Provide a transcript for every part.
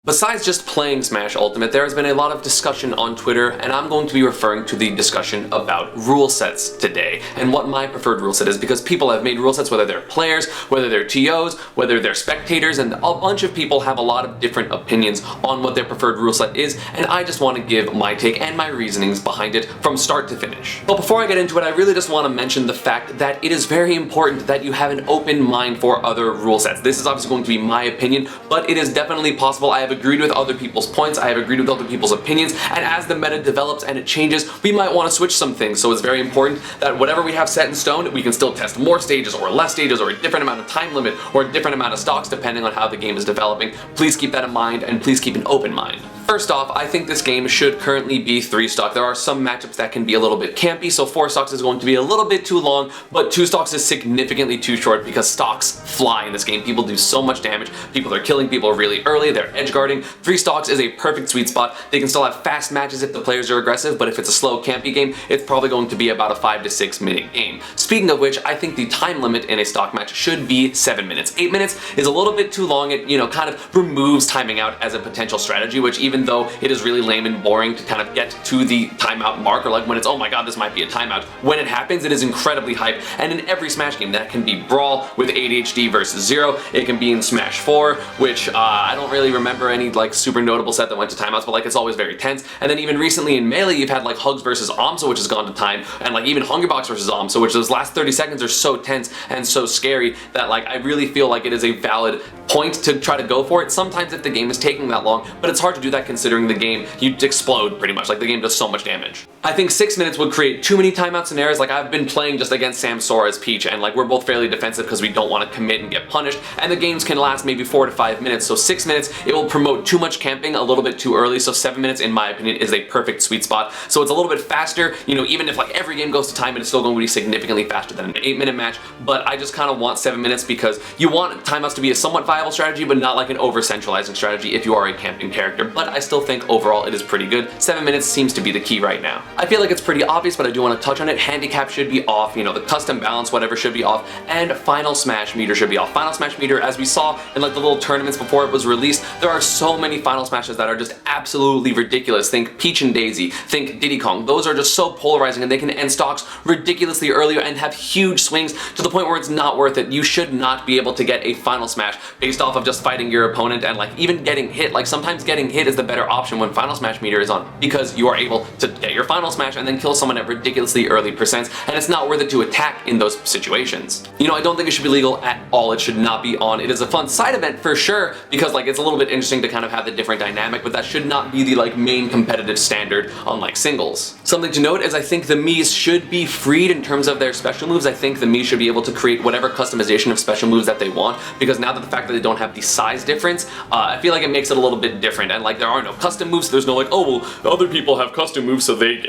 Besides just playing Smash Ultimate, there has been a lot of discussion on Twitter, and I'm going to be referring to the discussion about rule sets today, and what my preferred rule set is, because people have made rule sets, whether they're players, whether they're TOs, whether they're spectators, and a bunch of people have a lot of different opinions on what their preferred rule set is, and I just want to give my take and my reasonings behind it from start to finish. But before I get into it, I really just want to mention the fact that it is very important that you have an open mind for other rule sets. This is obviously going to be my opinion, but it is definitely possible. I have agreed with other people's points, I have agreed with other people's opinions, and as the meta develops and it changes, we might want to switch some things. So it's very important that whatever we have set in stone, we can still test more stages or less stages or a different amount of time limit or a different amount of stocks depending on how the game is developing. Please keep that in mind, and please keep an open mind. First off, I think this game should currently be 3 stock. There are some matchups that can be a little bit campy, so 4 stocks is going to be a little bit too long, but 2 stocks is significantly too short because stocks fly in this game. People do so much damage, people are killing people really early, they're edge guarding. 3 stocks is a perfect sweet spot. They can still have fast matches if the players are aggressive, but if it's a slow campy game, it's probably going to be about a 5 to 6 minute game. Speaking of which, I think the time limit in a stock match should be 7 minutes. 8 minutes is a little bit too long. It, kind of removes timing out as a potential strategy, which even though it is really lame and boring to kind of get to the timeout mark, or like when it's, oh my god, this might be a timeout, when it happens, it is incredibly hype. And in every Smash game, that can be Brawl with ADHD versus Zero, it can be in Smash 4, which I don't really remember any like super notable set that went to timeouts, but like it's always very tense. And then even recently in Melee, you've had like Hugs versus Amsa, which has gone to time, and like even Hungrybox versus Amsa, which those last 30 seconds are so tense and so scary that like I really feel like it is a valid point to try to go for it. Sometimes if the game is taking that long, but it's hard to do that considering the game, you'd explode pretty much, like the game does so much damage. I think 6 minutes would create too many timeout scenarios. Like I've been playing just against Sam Sora as Peach, and like we're both fairly defensive because we don't want to commit and get punished, and the games can last maybe 4 to 5 minutes, so 6 minutes, it will promote too much camping a little bit too early, so 7 minutes in my opinion is a perfect sweet spot. So it's a little bit faster, even if like every game goes to time, it's still going to be significantly faster than an 8-minute match, but I just kind of want 7 minutes because you want timeouts to be a somewhat viable strategy, but not like an over-centralizing strategy if you are a camping character, but I still think overall it is pretty good. 7 minutes seems to be the key right now. I feel like it's pretty obvious, but I do want to touch on it. Handicap should be off, the custom balance, whatever, should be off, and final smash meter should be off. Final smash meter, as we saw in like the little tournaments before it was released, there are so many final smashes that are just absolutely ridiculous. Think Peach and Daisy, think Diddy Kong. Those are just so polarizing, and they can end stocks ridiculously earlier and have huge swings to the point where it's not worth it. You should not be able to get a final smash based off of just fighting your opponent and like even getting hit. Like sometimes getting hit is the better option when final smash meter is on, because you are able to get your final smash and then kill someone at ridiculously early percents, and it's not worth it to attack in those situations. I don't think it should be legal at all. It should not be on. It is a fun side event for sure, because like it's a little bit interesting to kind of have the different dynamic, but that should not be the like main competitive standard on like singles. Something to note is I think the Miis should be freed in terms of their special moves. I think the Miis should be able to create whatever customization of special moves that they want, because now that the fact that they don't have the size difference, I feel like it makes it a little bit different, and like there are no custom moves, so there's no like, oh well, other people have custom moves so they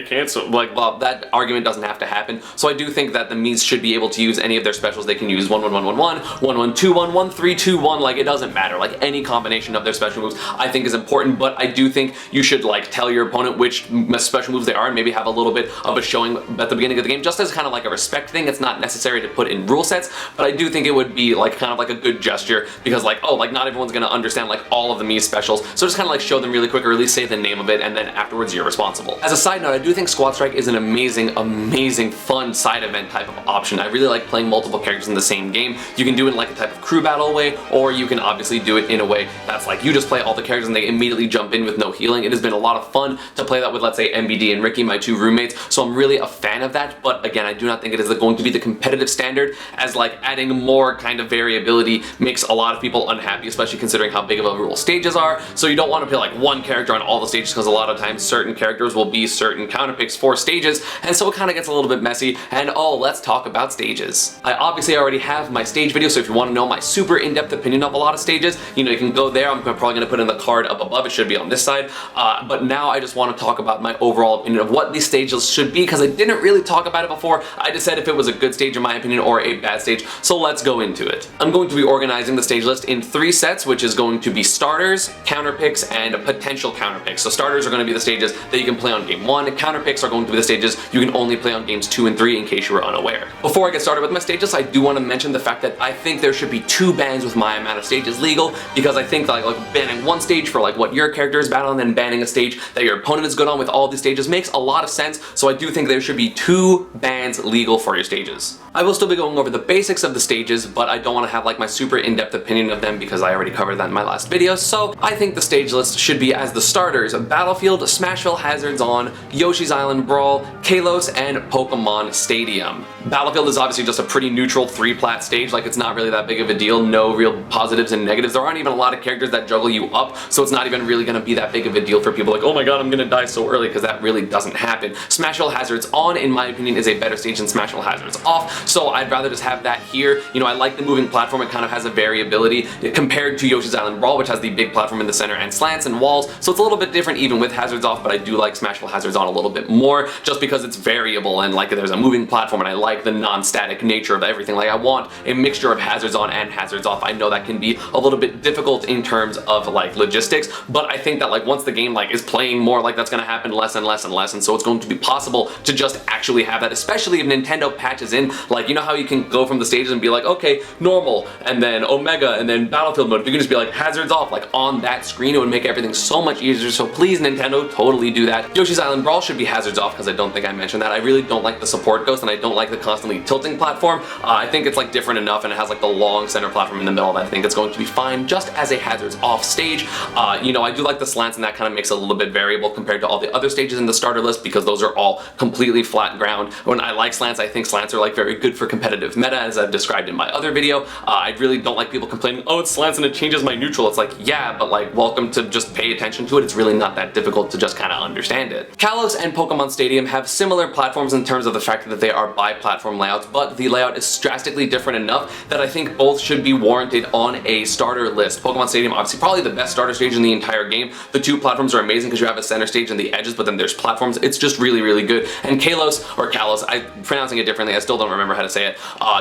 can't, so like, well, that argument doesn't have to happen. So I do think that the Miis should be able to use any of their specials. They can use 1-1-1-1-1, 1-1-2-1, 1-3-2-1, like it doesn't matter. Like any combination of their special moves I think is important, but I do think you should like tell your opponent which special moves they are and maybe have a little bit of a showing at the beginning of the game, just as kind of like a respect thing. It's not necessary to put in rule sets, but I do think it would be like kind of like a good gesture, because like, oh, like not everyone's gonna understand like all of the Mii specials, so just kind of like show them really quick, or at least say the name of it, and then afterwards you're responsible. As a side note, I do think Squad Strike is an amazing fun side event type of option. I really like playing multiple characters in the same game. You can do it in like a type of crew battle way, or you can obviously do it in a way that's like you just play all the characters and they immediately jump in with no healing. It has been a lot of fun to play that with, let's say, MBD and Ricky, my 2 roommates, so I'm really a fan of that, but again, I do not think it is going to be the competitive standard, as like adding more kind of variability makes a lot of people unhappy, especially considering how big of a rule stages are. So you don't want to play like one character on all the stages, because a lot of times certain characters will be certain counterpicks for stages, and so it kind of gets a little bit messy. And oh, let's talk about stages. I obviously already have my stage video, so if you want to know my super in-depth opinion of a lot of stages, you can go there. I'm probably going to put in the card up above. It should be on this side. But now I just want to talk about my overall opinion of what these stages should be, because I didn't really talk about it before. I just said if it was a good stage in my opinion or a bad stage, so let's go into it. I'm going to be organizing the stage list in 3 sets, which is going to be starters, counterpicks, and potential counterpicks. So starters are going to be the stages that you can play on game 1, counterpicks are going to be the stages you can only play on games 2 and 3, in case you were unaware. Before I get started with my stages, I do want to mention the fact that I think there should be 2 bans with my amount of stages legal, because I think like banning one stage for like what your character is battling and then banning a stage that your opponent is good on with all these stages makes a lot of sense, so I do think there should be 2 bans legal for your stages. I will still be going over the basics of the stages, but I don't want to have like my super in-depth opinion of them because I already covered that in my last video, so I think the stage list should be as the starters: Battlefield, Smashville Hazards On, Yoshi's Island Brawl, Kalos, and Pokemon Stadium. Battlefield is obviously just a pretty neutral 3-plat stage, like it's not really that big of a deal, no real positives and negatives. There aren't even a lot of characters that juggle you up, so it's not even really going to be that big of a deal for people like, oh my god, I'm gonna die so early, because that really doesn't happen. Smashville Hazards On, in my opinion, is a better stage than Smashville Hazards Off, so I'd rather just have that here. You know, I like the moving platform, it kind of has a variability compared to Yoshi's Island Brawl, which has the big platform in the center and slants and walls, so it's a little bit different even with Hazards Off, but I do like Smashville Hazards On a little bit more, just because it's variable and like there's a moving platform, and I like the non-static nature of everything. Like I want a mixture of Hazards On and Hazards Off. I know that can be a little bit difficult in terms of like logistics, but I think that like once the game like is playing more, like that's gonna happen less and less and less, and so it's going to be possible to just actually have that, especially if Nintendo patches in, like, you know how you can go from the stages and be like, okay, normal, and then Omega, and then Battlefield mode. If you can just be like Hazards Off, like on that screen, it would make everything so much easier, so please Nintendo, totally do that. Yoshi's Island Brawl should be Hazards Off, because I don't think I mentioned that. I really don't like the support ghost, and I don't like the constantly tilting platform. I think it's like different enough, and it has like the long center platform in the middle, and I think it's going to be fine just as a Hazards Off stage. You know, I do like the slants, and that kind of makes it a little bit variable compared to all the other stages in the starter list, because those are all completely flat ground. When I like slants, I think slants are like very good for competitive meta, as I've described in my other video. I really don't like people complaining, oh, it's slants and it changes my neutral. It's like, yeah, but like, welcome to just pay attention to it. It's really not that difficult to just kind of understand it. Kalos and Pokemon Stadium have similar platforms in terms of the fact that they are bi-platform layouts, but the layout is drastically different enough that I think both should be warranted on a starter list. Pokemon Stadium, obviously probably the best starter stage in the entire game. The 2 platforms are amazing because you have a center stage and the edges, but then there's platforms. It's just really, really good. And Kalos, or Kalos, I'm pronouncing it differently, I still don't remember how to say it.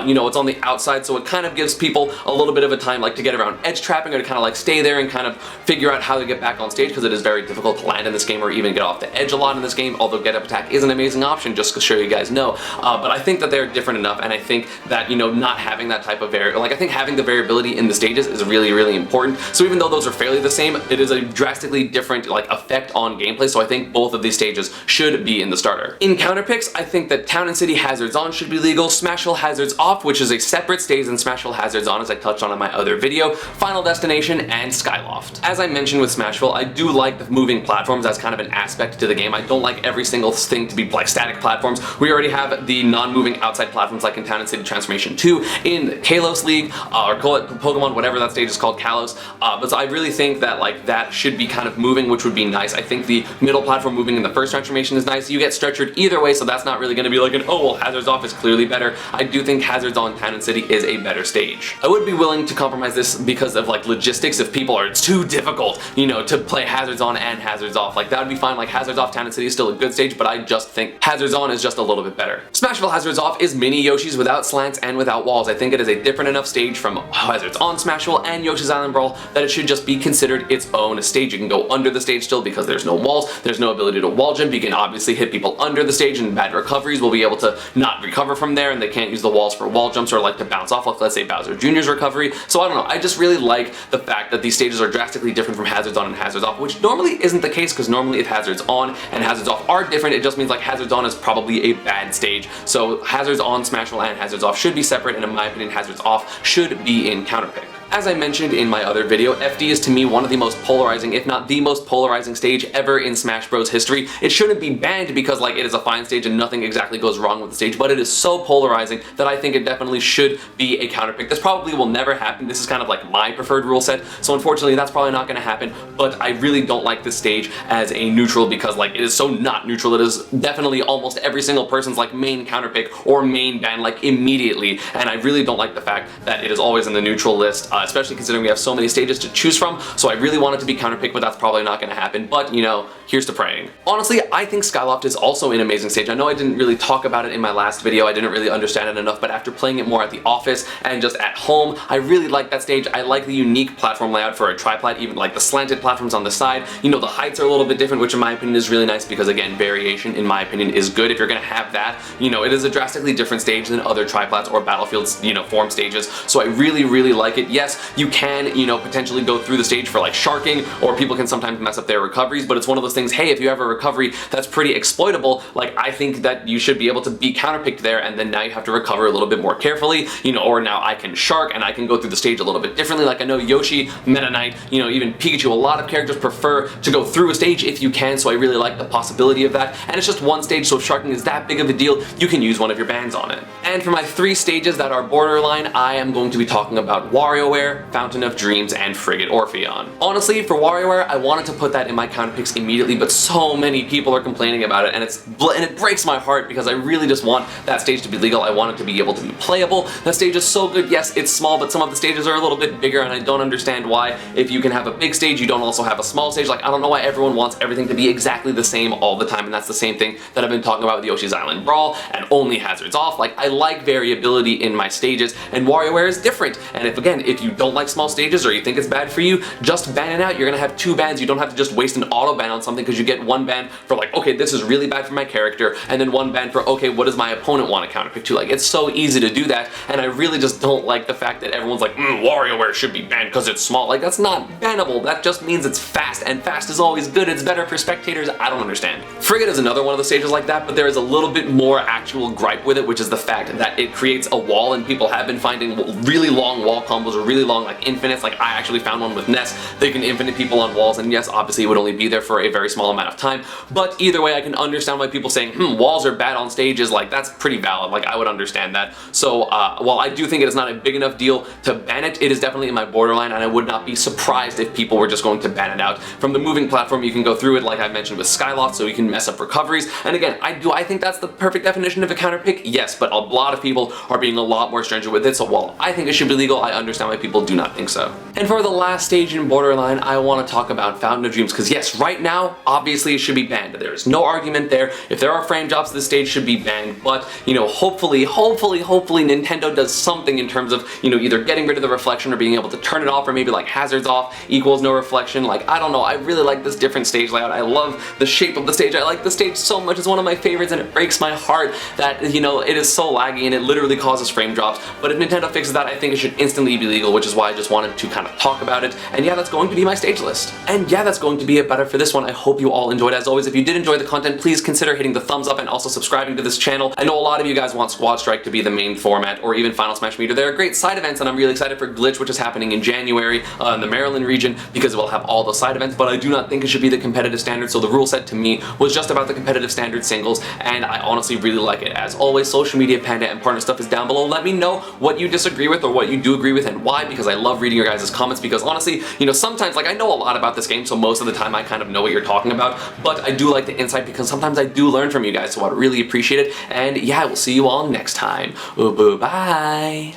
You know, it's on the outside, so it kind of gives people a little bit of a time like to get around edge trapping, or to kind of like stay there and kind of figure out how to get back on stage, because it is very difficult to land in this game or even get off the edge a lot in this game, although get up attack is an amazing option, just to show you guys know. But I think that they're different enough, and I think that, you know, not having that type of I think having the variability in the stages is really, really important. So even though those are fairly the same, it is a drastically different like effect on gameplay, so I think both of these stages should be in the starter. In counterpicks, I think that Town and City Hazards On should be legal, Smashville Hazards Off, which is a separate stage than Smashville Hazards On, as I touched on in my other video, Final Destination, and Skyloft. As I mentioned with Smashville, I do like the moving platforms as kind of an aspect to the game. I don't like every single thing to be like static platforms. We already have the non-moving outside platforms like in Town and City Transformation 2, in Kalos League, or call it Pokemon, whatever that stage is called, Kalos. But so I really think that like that should be kind of moving, which would be nice. I think the middle platform moving in the first transformation is nice. You get stretchered either way, so that's not really going to be like an, oh well, Hazards Off is clearly better. I do think Hazards On Town and City is a better stage. I would be willing to compromise this because of like logistics. If people are, it's too difficult, you know, to play Hazards On and Hazards Off, like that would be fine. Like Hazards Off Town and City is still a good stage, but I just think Hazards On is just a little bit better. Smashville Hazards Off is mini Yoshi's without slants and without walls. I think it is a different enough stage from Hazards On Smashville and Yoshi's Island Brawl that it should just be considered its own stage. You can go under the stage still because there's no walls, there's no ability to wall jump. You can obviously hit people under the stage, and bad recoveries will be able to not recover from there, and they can't use the walls for wall jumps or like to bounce off, like let's say Bowser Jr.'s recovery. So I don't know, I just really like the fact that these stages are drastically different from Hazards On and Hazards Off, which normally isn't the case, because normally if Hazards On and Hazards Off are different, it just means like Hazards On is probably a bad stage. So Hazards On, Smashville, and Hazards Off should be separate, and in my opinion Hazards Off should be in counterpick. As I mentioned in my other video, FD is to me one of the most polarizing, if not the most polarizing stage ever in Smash Bros. History. It shouldn't be banned because like it is a fine stage and nothing exactly goes wrong with the stage, but it is so polarizing that I think it definitely should be a counterpick. This probably will never happen. This is kind of like my preferred rule set, so unfortunately that's probably not going to happen, but I really don't like this stage as a neutral because like it is so not neutral. It is definitely almost every single person's like main counterpick or main ban like immediately, and I really don't like the fact that it is always in the neutral list, especially considering we have so many stages to choose from. So I really want it to be counterpick, but that's probably not going to happen. But you know, here's to praying. Honestly, I think Skyloft is also an amazing stage. I know I didn't really talk about it in my last video. I didn't really understand it enough, but after playing it more at the office and just at home, I really like that stage. I like the unique platform layout for a triplat, even like the slanted platforms on the side. You know, the heights are a little bit different, which in my opinion is really nice because again, variation in my opinion is good. If you're going to have that, you know, it is a drastically different stage than other triplats or Battlefield's, you know, form stages. So I really, really like it. Yes, yes, you can, you know, potentially go through the stage for like sharking, or people can sometimes mess up their recoveries, but it's one of those things, hey, if you have a recovery that's pretty exploitable, like I think that you should be able to be counterpicked there, and then now you have to recover a little bit more carefully, you know, or now I can shark and I can go through the stage a little bit differently. Like I know Yoshi, Meta Knight, you know, even Pikachu, a lot of characters prefer to go through a stage if you can, so I really like the possibility of that, and it's just one stage, so if sharking is that big of a deal, you can use one of your bans on it. And for my 3 stages that are borderline, I am going to be talking about WarioWare, Fountain of Dreams, and Frigate Orpheon. Honestly, for WarioWare, I wanted to put that in my counter picks immediately, but so many people are complaining about it, and it breaks my heart because I really just want that stage to be legal. I want it to be able to be playable. That stage is so good. Yes, it's small, but some of the stages are a little bit bigger, and I don't understand why, if you can have a big stage, you don't also have a small stage. Like, I don't know why everyone wants everything to be exactly the same all the time, and that's the same thing that I've been talking about with Yoshi's Island Brawl and only hazards off. Like, I like variability in my stages, and WarioWare is different. And if you don't like small stages or you think it's bad for you, just ban it out. You're gonna have 2 bans. You don't have to just waste an auto ban on something, because you get 1 ban for like, okay, this is really bad for my character, and then 1 ban for, okay, what does my opponent want to counterpick to? Like, it's so easy to do that, and I really just don't like the fact that everyone's like, WarioWare should be banned because it's small. Like, that's not bannable. That just means it's fast, and fast is always good. It's better for spectators. I don't understand. Frigate is another one of the stages like that, but there is a little bit more actual gripe with it, which is the fact that it creates a wall, and people have been finding really long wall combos or really long like infinites. Like, I actually found one with Ness. They can infinite people on walls, and yes, obviously it would only be there for a very small amount of time, but either way, I can understand why people saying, walls are bad on stages. Like, that's pretty valid. Like, I would understand that. So while I do think it is not a big enough deal to ban it, it is definitely in my borderline, and I would not be surprised if people were just going to ban it out. From the moving platform, you can go through it like I mentioned with Skyloft, so you can mess up recoveries, and again, I think that's the perfect definition of a counter pick, yes, but a lot of people are being a lot more stringent with it, so while I think it should be legal, I understand why people do not think so. And for the last stage in borderline, I want to talk about Fountain of Dreams, because yes, right now, obviously it should be banned. There is no argument there. If there are frame drops, this stage should be banned, but, you know, hopefully Nintendo does something in terms of, you know, either getting rid of the reflection or being able to turn it off, or maybe like hazards off equals no reflection. Like, I don't know, I really like this different stage layout. I love the shape of the stage. I like the stage so much. It's one of my favorites, and it breaks my heart that, you know, it is so laggy and it literally causes frame drops. But if Nintendo fixes that, I think it should instantly be legal, which is why I just wanted to kind of talk about it. And yeah, that's going to be my stage list. And yeah, that's going to be it better for this one. I hope you all enjoyed. As always, if you did enjoy the content, please consider hitting the thumbs up and also subscribing to this channel. I know a lot of you guys want Squad Strike to be the main format, or even Final Smash Meter. There are great side events, and I'm really excited for Glitch, which is happening in January in the Maryland region, because it will have all those side events, but I do not think it should be the competitive standard. So the rule set to me was just about the competitive standard singles, and I honestly really like it. As always, social media, Panda, and partner stuff is down below. Let me know what you disagree with or what you do agree with and why, because I love reading your guys' comments, because honestly, you know, sometimes, like, I know a lot about this game, so most of the time I kind of know what you're talking about, but I do like the insight because sometimes I do learn from you guys, so I really appreciate it. And yeah, I will see you all next time. Bye.